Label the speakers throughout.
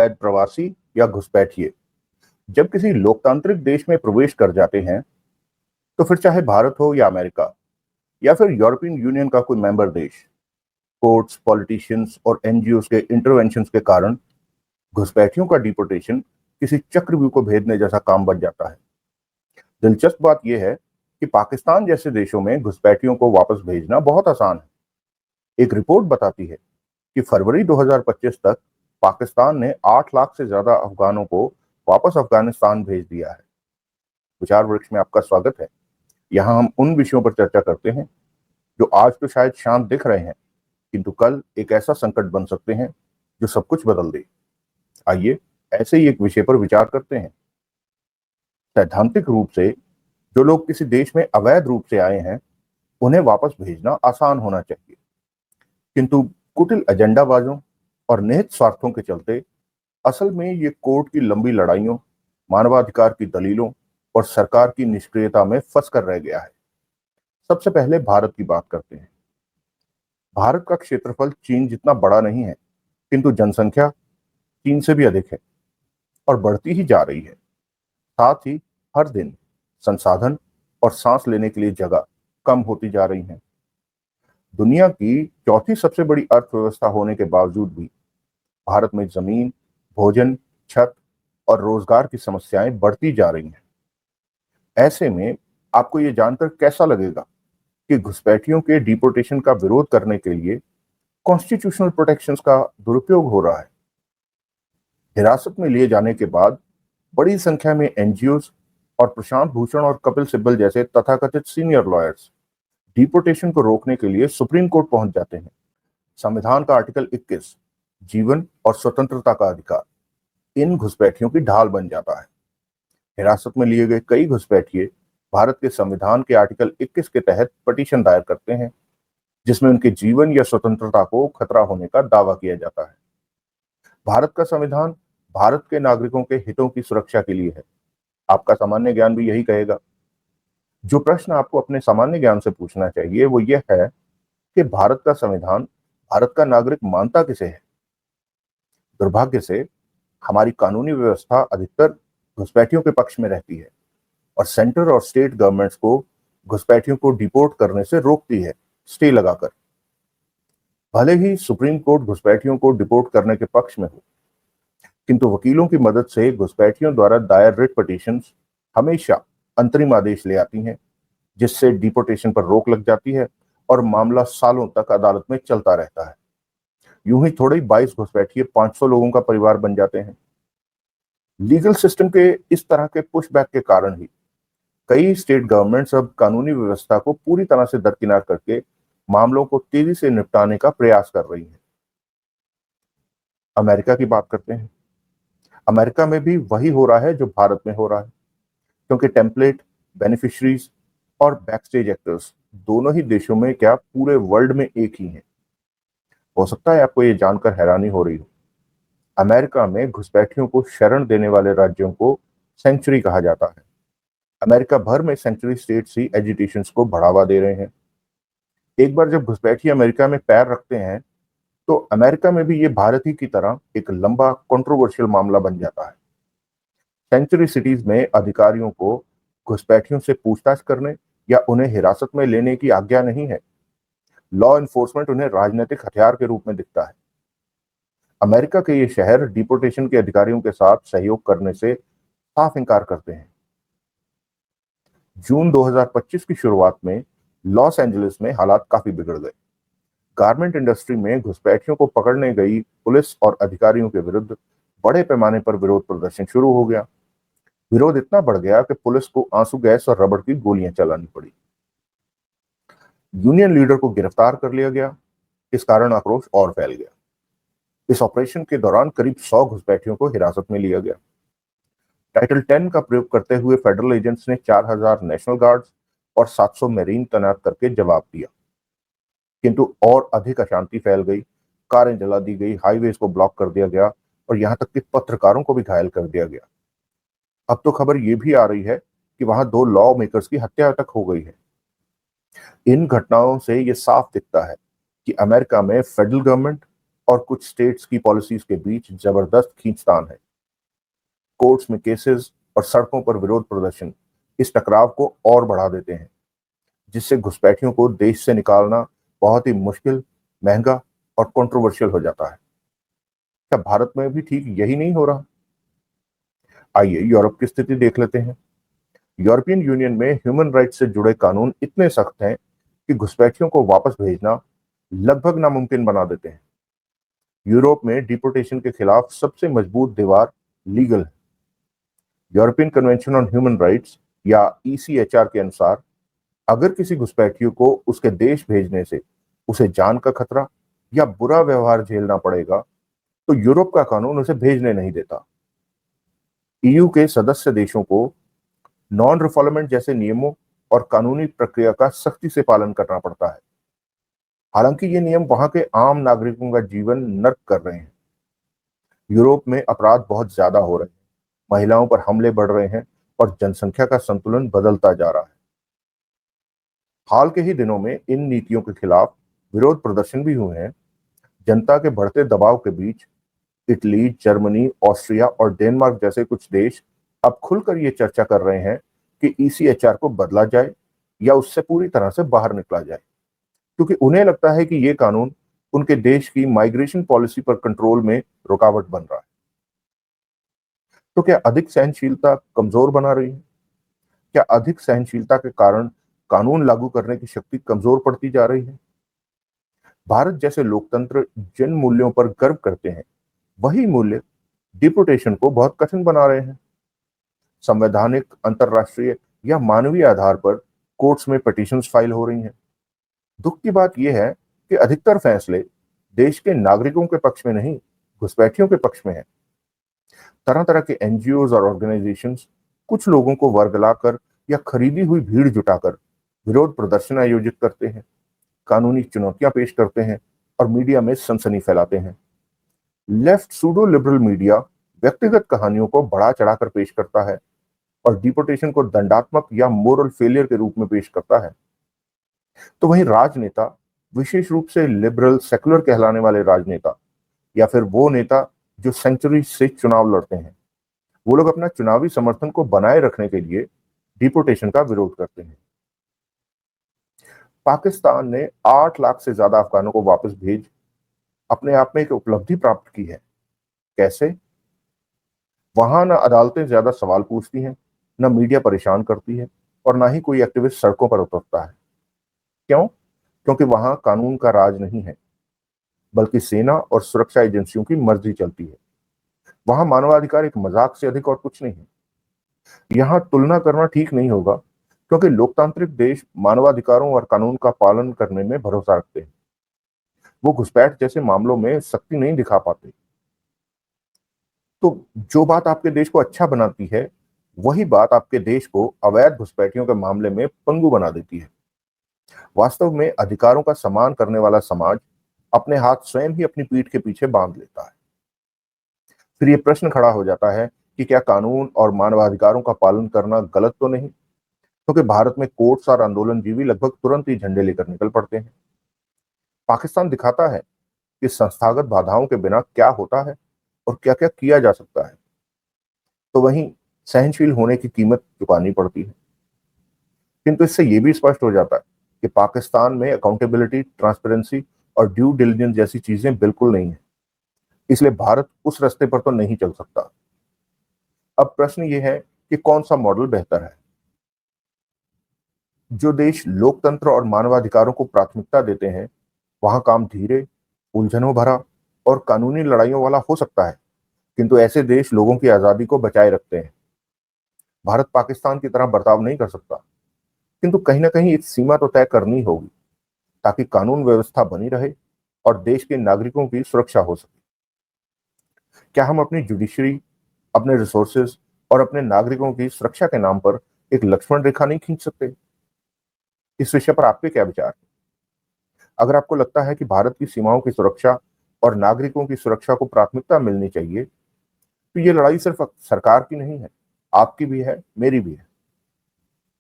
Speaker 1: अवैध प्रवासी या घुसपैठिए जब किसी लोकतांत्रिक देश में प्रवेश कर जाते हैं, तो फिर चाहे भारत हो या अमेरिका या फिर यूरोपियन यूनियन का कोई मेंबर देश, कोर्ट्स, पॉलिटिशियंस और एनजीओ के इंटरवेंशन के कारण घुसपैठियों का डिपोर्टेशन किसी चक्रव्यूह को भेदने जैसा काम बन जाता है। दिलचस्प बात यह है कि पाकिस्तान जैसे देशों में घुसपैठियों को वापस भेजना बहुत आसान है। एक रिपोर्ट बताती है कि फरवरी 2025 तक पाकिस्तान ने 8 लाख से ज्यादा अफगानों को वापस अफगानिस्तान भेज दिया है। विचार वृक्ष में आपका स्वागत है। यहाँ हम उन विषयों पर चर्चा करते हैं जो आज तो शायद शांत दिख रहे हैं, किंतु कल एक ऐसा संकट बन सकते हैं जो सब कुछ बदल दे। आइए ऐसे ही एक विषय पर विचार करते हैं। सैद्धांतिक रूप से जो लोग किसी देश में अवैध रूप से आए हैं, उन्हें वापस भेजना आसान होना चाहिए, किंतु कुटिल एजेंडाबाजों और निहित स्वार्थों के चलते असल में ये कोर्ट की लंबी लड़ाइयों, मानवाधिकार की दलीलों और सरकार की निष्क्रियता में फंस कर रह गया है। सबसे पहले भारत की बात करते हैं। भारत का क्षेत्रफल चीन जितना बड़ा नहीं है, किंतु जनसंख्या चीन से भी अधिक है और बढ़ती ही जा रही है। साथ ही हर दिन संसाधन और सांस लेने के लिए जगह कम होती जा रही है। दुनिया की चौथी सबसे बड़ी अर्थव्यवस्था होने के बावजूद भी भारत में जमीन, भोजन, छत और रोजगार की समस्याएं बढ़ती जा रही हैं। ऐसे में आपको ये जानकर कैसा लगेगा कि घुसपैठियों के डिपोर्टेशन का विरोध करने के लिए कॉन्स्टिट्यूशनल प्रोटेक्शंस का दुरुपयोग हो रहा है। हिरासत में लिए जाने के बाद बड़ी संख्या में एनजीओज और प्रशांत भूषण और कपिल सिब्बल जैसे तथाकथित सीनियर लॉयर्स डिपोर्टेशन को रोकने के लिए सुप्रीम कोर्ट पहुंच जाते हैं। संविधान का आर्टिकल 21 जीवन और स्वतंत्रता का अधिकार इन घुसपैठियों की ढाल बन जाता है। हिरासत में लिए गए कई घुसपैठिए भारत के संविधान के आर्टिकल 21 के तहत पटिशन दायर करते हैं, जिसमें उनके जीवन या स्वतंत्रता को खतरा होने का दावा किया जाता है। भारत का संविधान भारत के नागरिकों के हितों की सुरक्षा के लिए है। आपका सामान्य ज्ञान भी यही कहेगा। जो प्रश्न आपको अपने सामान्य ज्ञान से पूछना चाहिए वो यह है कि भारत का संविधान भारत का नागरिक मानता किसे है। दुर्भाग्य से हमारी कानूनी व्यवस्था अधिकतर घुसपैठियों के पक्ष में रहती है और सेंटर और स्टेट गवर्नमेंट्स को घुसपैठियों को डिपोर्ट करने से रोकती है, स्टे लगाकर। भले ही सुप्रीम कोर्ट घुसपैठियों को डिपोर्ट करने के पक्ष में हो, किंतु वकीलों की मदद से घुसपैठियों द्वारा दायर रिट पिटीशंस हमेशा अंतरिम आदेश ले आती हैं, जिससे डिपोर्टेशन पर रोक लग जाती है और मामला सालों तक अदालत में चलता रहता है। यूं ही थोड़े 22 घुसपैठिए 500 लोगों का परिवार बन जाते हैं। लीगल सिस्टम के इस तरह के पुशबैक के कारण ही कई स्टेट गवर्नमेंट्स अब कानूनी व्यवस्था को पूरी तरह से दरकिनार करके मामलों को तेजी से निपटाने का प्रयास कर रही हैं। अमेरिका की बात करते हैं। अमेरिका में भी वही हो रहा है जो भारत में हो रहा है, क्योंकि टेम्पलेट, बेनिफिशरीज और बैकस्टेज एक्टर्स दोनों ही देशों में, क्या पूरे वर्ल्ड में एक ही हैं। हो सकता है आपको ये जानकर हैरानी हो रही हो, अमेरिका में घुसपैठियों को शरण देने वाले राज्यों को सेंचुरी कहा जाता है। अमेरिका भर में सेंचुरी स्टेट्स ही एजिटेशन को बढ़ावा दे रहे हैं। एक बार जब घुसपैठी अमेरिका में पैर रखते हैं, तो अमेरिका में भी ये भारत ही की तरह एक लंबा कंट्रोवर्शियल मामला बन जाता है। सेंचुरी सिटीज में अधिकारियों को घुसपैठियों से पूछताछ करने या उन्हें हिरासत में लेने की आज्ञा नहीं है। लॉ एनफोर्समेंट उन्हें राजनीतिक हथियार के रूप में दिखता है। अमेरिका के ये शहर डिपोर्टेशन के अधिकारियों के साथ सहयोग करने से साफ इंकार करते हैं। जून 2025 की शुरुआत में लॉस एंजलिस में हालात काफी बिगड़ गए। गारमेंट इंडस्ट्री में घुसपैठियों को पकड़ने गई पुलिस और अधिकारियों के विरुद्ध बड़े पैमाने पर विरोध प्रदर्शन शुरू हो गया। विरोध इतना बढ़ गया कि पुलिस को आंसू गैस और रबड़ की गोलियां चलानी पड़ी। यूनियन लीडर को गिरफ्तार कर लिया गया। इस कारण आक्रोश और फैल गया। इस ऑपरेशन के दौरान करीब 100 घुसपैठियों को हिरासत में लिया गया। टाइटल 10 का प्रयोग करते हुए फेडरल एजेंट्स ने 4000 नेशनल गार्ड्स और 700 मेरीन तैनात करके जवाब दिया, किंतु और अधिक अशांति फैल गई। कारें जला दी गई, हाईवेज को ब्लॉक कर दिया गया और यहां तक कि पत्रकारों को भी घायल कर दिया गया। अब तो खबर यह भी आ रही है कि वहां 2 लॉ मेकर्स की हत्या तक हो गई है। इन घटनाओं से यह साफ दिखता है कि अमेरिका में फेडरल गवर्नमेंट और कुछ स्टेट्स की पॉलिसीज के बीच जबरदस्त खींचतान है। कोर्ट्स में केसेस और सड़कों पर विरोध प्रदर्शन इस टकराव को और बढ़ा देते हैं, जिससे घुसपैठियों को देश से निकालना बहुत ही मुश्किल, महंगा और कंट्रोवर्शियल हो जाता है। क्या भारत में भी ठीक यही नहीं हो रहा? आइए यूरोप की स्थिति देख लेते हैं। यूरोपियन यूनियन में ह्यूमन राइट्स से जुड़े कानून इतने सख्त हैं कि घुसपैठियों को वापस भेजना लगभग नामुमकिन बना देते हैं। यूरोप में डिपोर्टेशन के खिलाफ सबसे मजबूत दीवार लीगल है। European convention on human rights या ईसीएचआर के अनुसार अगर किसी घुसपैठियों को उसके देश भेजने से उसे जान का खतरा या बुरा व्यवहार झेलना पड़ेगा, तो यूरोप का कानून उसे भेजने नहीं देता। ईयू के सदस्य देशों को नॉन रिफॉलमेंट जैसे नियमों और कानूनी प्रक्रिया का सख्ती से पालन करना पड़ता है। हालांकि ये नियम वहां के आम नागरिकों का जीवन नर्क कर रहे हैं। यूरोप में अपराध बहुत ज्यादा हो रहे हैं, महिलाओं पर हमले बढ़ रहे हैं और जनसंख्या का संतुलन बदलता जा रहा है। हाल के ही दिनों में इन नीतियों के खिलाफ विरोध प्रदर्शन भी हुए हैं। जनता के बढ़ते दबाव के बीच इटली, जर्मनी, ऑस्ट्रिया और डेनमार्क जैसे कुछ देश अब खुलकर ये चर्चा कर रहे हैं कि ईसीएचआर को बदला जाए या उससे पूरी तरह से बाहर निकला जाए, क्योंकि उन्हें लगता है कि ये कानून उनके देश की माइग्रेशन पॉलिसी पर कंट्रोल में रुकावट बन रहा है। तो क्या अधिक सहनशीलता कमजोर बना रही है? क्या अधिक सहनशीलता के कारण कानून लागू करने की शक्ति कमजोर पड़ती जा रही है? भारत जैसे लोकतंत्र जिन मूल्यों पर गर्व करते हैं, वही मूल्य डिपोर्टेशन को बहुत कठिन बना रहे हैं। संवैधानिक, अंतरराष्ट्रीय या मानवीय आधार पर कोर्ट्स में पिटीशंस फाइल हो रही हैं। दुख की बात यह है कि अधिकतर फैसले देश के नागरिकों के पक्ष में नहीं, घुसपैठियों के पक्ष में है। तरह तरह के एनजीओज और ऑर्गेनाइजेशंस कुछ लोगों को वर्गलाकर या खरीदी हुई भीड़ जुटाकर विरोध प्रदर्शन आयोजित करते हैं, कानूनी चुनौतियां पेश करते हैं और मीडिया में सनसनी फैलाते हैं। लेफ्ट सूडो लिबरल मीडिया व्यक्तिगत कहानियों को बढ़ा चढ़ाकर पेश करता है और डिपोर्टेशन को दंडात्मक या मोरल फेलियर के रूप में पेश करता है। तो वहीं राजनेता, विशेष रूप से लिबरल सेकुलर कहलाने वाले राजनेता या फिर वो नेता जो सेंचुरी से चुनाव लड़ते हैं, वो लोग अपना चुनावी समर्थन को बनाए रखने के लिए डिपोर्टेशन का विरोध करते हैं। पाकिस्तान ने 8 लाख से ज्यादा अफगानों को वापस भेज अपने आप में एक उपलब्धि प्राप्त की है। कैसे? वहां ना अदालतें ज्यादा सवाल पूछती हैं, ना मीडिया परेशान करती है और ना ही कोई एक्टिविस्ट सड़कों पर उतरता है। क्यों? क्योंकि वहां कानून का राज नहीं है, बल्कि सेना और सुरक्षा एजेंसियों की मर्जी चलती है। वहां मानवाधिकार एक मजाक से अधिक और कुछ नहीं है। यहां तुलना करना ठीक नहीं होगा, क्योंकि लोकतांत्रिक देश मानवाधिकारों और कानून का पालन करने में भरोसा रखते हैं। वो घुसपैठ जैसे मामलों में सख्ती नहीं दिखा पाते। तो जो बात आपके देश को अच्छा बनाती है, वही बात आपके देश को अवैध घुसपैठियों के मामले में पंगु बना देती है। वास्तव में अधिकारों का सम्मान करने वाला समाज अपने हाथ स्वयं ही अपनी पीठ के पीछे बांध लेता है। फिर ये प्रश्न खड़ा हो जाता है कि क्या कानून और मानवाधिकारों का पालन करना गलत तो नहीं? क्योंकि भारत में कोर्ट्स और आंदोलनजीवी लगभग तुरंत ही झंडे लेकर निकल पड़ते हैं। पाकिस्तान दिखाता है कि संस्थागत बाधाओं के बिना क्या होता है और क्या क्या किया जा सकता है। तो वहीं सहनशील होने की कीमत चुकानी पड़ती है। किंतु इससे यह भी स्पष्ट हो जाता है कि पाकिस्तान में अकाउंटेबिलिटी, ट्रांसपेरेंसी और ड्यू डिलिजेंस जैसी चीजें बिल्कुल नहीं है। इसलिए भारत उस रास्ते पर तो नहीं चल सकता। अब प्रश्न ये है कि कौन सा मॉडल बेहतर है? जो देश लोकतंत्र और मानवाधिकारों को प्राथमिकता देते हैं, वहां काम धीरे, उलझनों भरा और कानूनी लड़ाइयों वाला हो सकता है, किंतु ऐसे देश लोगों की आजादी को बचाए रखते हैं। भारत पाकिस्तान की तरह बर्ताव नहीं कर सकता, किंतु कहीं ना कहीं एक सीमा तो तय करनी होगी, ताकि कानून व्यवस्था बनी रहे और देश के नागरिकों की सुरक्षा हो सके। क्या हम अपनी जुडिशरी, अपने रिसोर्सेज और अपने नागरिकों की सुरक्षा के नाम पर एक लक्ष्मण रेखा नहीं खींच सकते? इस विषय पर आपके क्या विचार हैं? अगर आपको लगता है कि भारत की सीमाओं की सुरक्षा और नागरिकों की सुरक्षा को प्राथमिकता मिलनी चाहिए, तो ये लड़ाई सिर्फ सरकार की नहीं है, आपकी भी है, मेरी भी है।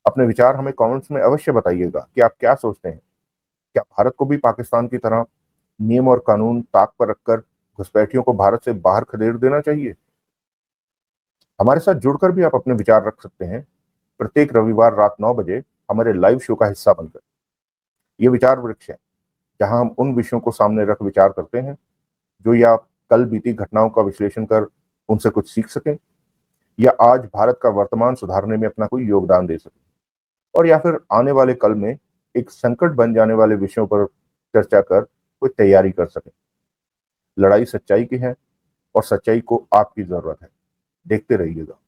Speaker 1: अपने विचार हमें कमेंट्स में अवश्य बताइएगा कि आप क्या सोचते हैं। क्या भारत को भी पाकिस्तान की तरह नियम और कानून ताक पर रखकर घुसपैठियों को भारत से बाहर खदेड़ देना चाहिए? हमारे साथ जुड़कर भी आप अपने विचार रख सकते हैं। प्रत्येक रविवार रात 9 बजे हमारे लाइव शो का हिस्सा बनकर। ये विचार वृक्ष है, जहां हम उन विषयों को सामने रख विचार करते हैं जो या कल बीती घटनाओं का विश्लेषण कर उनसे कुछ सीख सकें, या आज भारत का वर्तमान सुधारने में अपना कोई योगदान दे सकें, और या फिर आने वाले कल में एक संकट बन जाने वाले विषयों पर चर्चा कर कोई तैयारी कर सकें। लड़ाई सच्चाई की है और सच्चाई को आपकी जरूरत है। देखते रहिएगा।